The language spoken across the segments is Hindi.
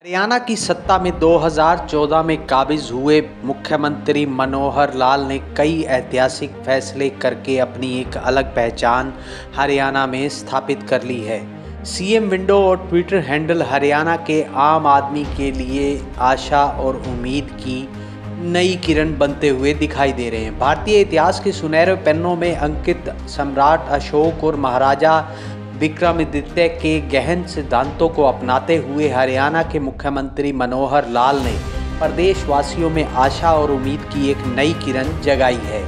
हरियाणा की सत्ता में 2014 में काबिज हुए मुख्यमंत्री मनोहर लाल ने कई ऐतिहासिक फैसले करके अपनी एक अलग पहचान हरियाणा में स्थापित कर ली है। सीएम विंडो और ट्विटर हैंडल हरियाणा के आम आदमी के लिए आशा और उम्मीद की नई किरण बनते हुए दिखाई दे रहे हैं। भारतीय इतिहास के सुनहरे पन्नों में अंकित सम्राट अशोक और महाराजा विक्रमादित्य के गहन सिद्धांतों को अपनाते हुए हरियाणा के मुख्यमंत्री मनोहर लाल ने प्रदेशवासियों में आशा और उम्मीद की एक नई किरण जगाई है।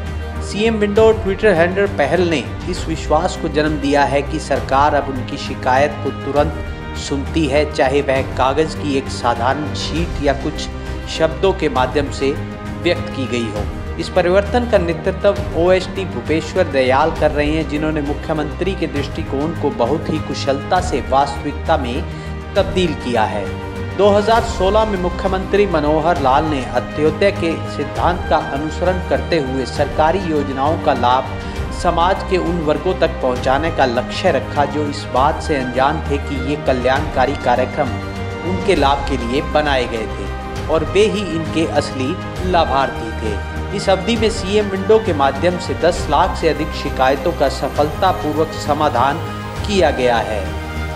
सीएम विंडो और ट्विटर हैंडल पहल ने इस विश्वास को जन्म दिया है कि सरकार अब उनकी शिकायत को तुरंत सुनती है, चाहे वह कागज़ की एक साधारण शीट या कुछ शब्दों के माध्यम से व्यक्त की गई हो। इस परिवर्तन का नेतृत्व ओएसडी भूपेश्वर दयाल कर रहे हैं, जिन्होंने मुख्यमंत्री के दृष्टिकोण को बहुत ही कुशलता से वास्तविकता में तब्दील किया है। 2016 में मुख्यमंत्री मनोहर लाल ने अंत्योदय के सिद्धांत का अनुसरण करते हुए सरकारी योजनाओं का लाभ समाज के उन वर्गों तक पहुंचाने का लक्ष्य रखा जो इस बात से अनजान थे कि ये कल्याणकारी कार्यक्रम उनके लाभ के लिए बनाए गए थे और वे ही इनके असली लाभार्थी थे। इस अवधि में सीएम विंडो के माध्यम से 10 लाख से अधिक शिकायतों का सफलतापूर्वक समाधान किया गया है।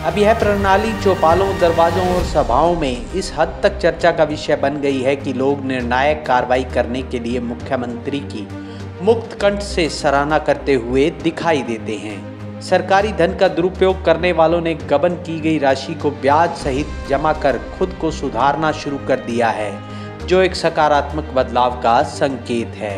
अब यह प्रणाली चौपालों, दरवाजों और सभाओं में इस हद तक चर्चा का विषय बन गई है कि लोग निर्णायक कार्रवाई करने के लिए मुख्यमंत्री की मुक्त कंठ से सराहना करते हुए दिखाई देते हैं। सरकारी धन का दुरुपयोग करने वालों ने गबन की गई राशि को ब्याज सहित जमा कर खुद को सुधारना शुरू कर दिया है, जो एक सकारात्मक बदलाव का संकेत है।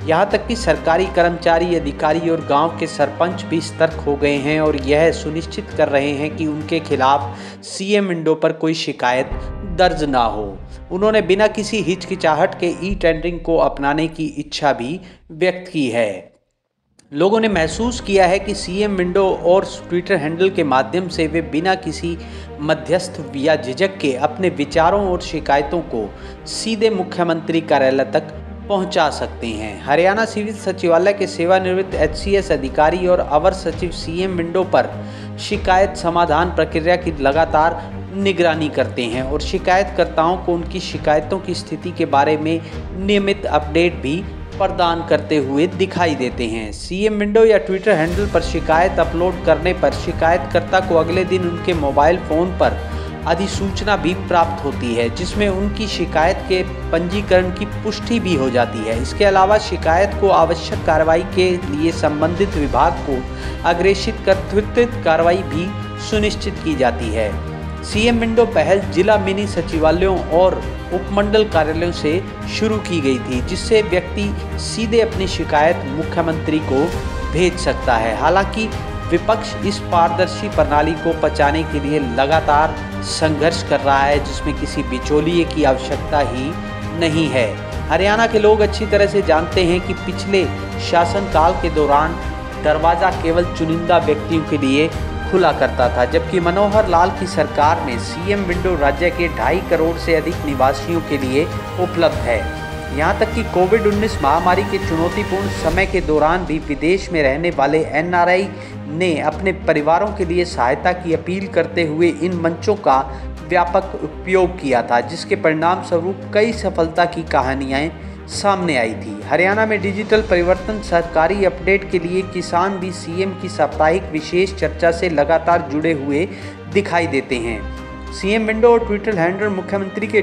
यहाँ तक कि सरकारी कर्मचारी, अधिकारी और गांव के सरपंच भी सतर्क हो गए हैं और यह सुनिश्चित कर रहे हैं कि उनके खिलाफ सीएम विंडो पर कोई शिकायत दर्ज ना हो। उन्होंने बिना किसी हिचकिचाहट के ई टेंडरिंग को अपनाने की इच्छा भी व्यक्त की है। लोगों ने महसूस किया है कि सीएम विंडो और ट्विटर हैंडल के माध्यम से वे बिना किसी मध्यस्थ या झिझक के अपने विचारों और शिकायतों को सीधे मुख्यमंत्री कार्यालय तक पहुंचा सकते हैं। हरियाणा सिविल सचिवालय के सेवानिवृत्त एचसीएस अधिकारी और अवर सचिव सीएम विंडो पर शिकायत समाधान प्रक्रिया की लगातार निगरानी करते हैं और शिकायतकर्ताओं को उनकी शिकायतों की स्थिति के बारे में नियमित अपडेट भी प्रदान करते हुए दिखाई देते हैं। सीएम विंडो या ट्विटर हैंडल पर शिकायत अपलोड करने पर शिकायतकर्ता को अगले दिन उनके मोबाइल फ़ोन पर अधिसूचना भी प्राप्त होती है, जिसमें उनकी शिकायत के पंजीकरण की पुष्टि भी हो जाती है। इसके अलावा शिकायत को आवश्यक कार्रवाई के लिए संबंधित विभाग को अग्रेषित कर त्वरित कार्रवाई भी सुनिश्चित की जाती है। सीएम विंडो पहल जिला मिनी सचिवालयों और उपमंडल कार्यालयों से शुरू की गई थी, जिससे व्यक्ति सीधे अपनी शिकायत मुख्यमंत्री को भेज सकता है। हालांकि विपक्ष इस पारदर्शी प्रणाली को पचाने के लिए लगातार संघर्ष कर रहा है, जिसमें किसी बिचौलिए की आवश्यकता ही नहीं है। हरियाणा के लोग अच्छी तरह से जानते हैं कि पिछले शासनकाल के दौरान दरवाज़ा केवल चुनिंदा व्यक्तियों के लिए खुला करता था, जबकि मनोहर लाल की सरकार में सीएम विंडो राज्य के 2.5 करोड़ से अधिक निवासियों के लिए उपलब्ध है। यहाँ तक कि कोविड-19 महामारी के चुनौतीपूर्ण समय के दौरान भी विदेश में रहने वाले एनआरआई ने अपने परिवारों के लिए सहायता की अपील करते हुए इन मंचों का व्यापक उपयोग किया था, जिसके परिणाम स्वरूप कई सफलता की कहानियाँ सामने आई थी। हरियाणा में डिजिटल परिवर्तन, सरकारी अपडेट के लिए किसान भी सीएम की साप्ताहिक विशेष चर्चा से लगातार जुड़े हुए दिखाई देते हैं। सीएम विंडो और ट्विटर हैंडल मुख्यमंत्री के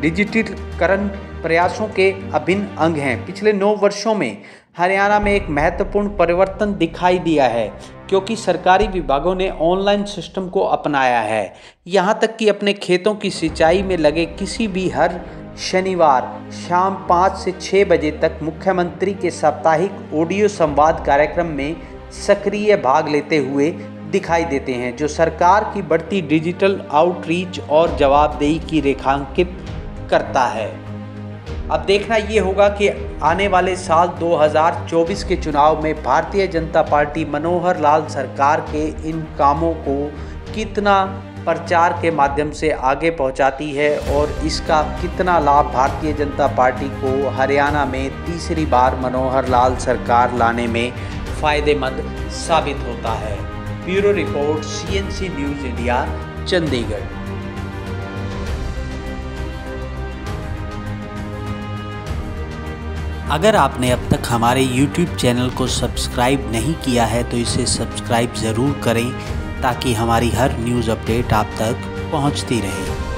डिजिटलीकरण प्रयासों के अभिन्न अंग हैं। पिछले 9 वर्षों में हरियाणा में एक महत्वपूर्ण परिवर्तन दिखाई दिया है, क्योंकि सरकारी विभागों ने ऑनलाइन सिस्टम को अपनाया है। यहाँ तक कि अपने खेतों की सिंचाई में लगे किसी भी हर शनिवार शाम 5 से 6 बजे तक मुख्यमंत्री के साप्ताहिक ऑडियो संवाद कार्यक्रम में सक्रिय भाग लेते हुए दिखाई देते हैं, जो सरकार की बढ़ती डिजिटल आउटरीच और जवाबदेही की रेखांकित करता है। अब देखना ये होगा कि आने वाले साल 2024 के चुनाव में भारतीय जनता पार्टी मनोहर लाल सरकार के इन कामों को कितना प्रचार के माध्यम से आगे पहुंचाती है और इसका कितना लाभ भारतीय जनता पार्टी को हरियाणा में तीसरी बार मनोहर लाल सरकार लाने में फ़ायदेमंद साबित होता है। Bureau report, CNC news India, Chandigarh. अगर आपने अब तक हमारे YouTube चैनल को सब्सक्राइब नहीं किया है तो इसे सब्सक्राइब ज़रूर करें ताकि हमारी हर न्यूज़ अपडेट आप तक पहुंचती रहे।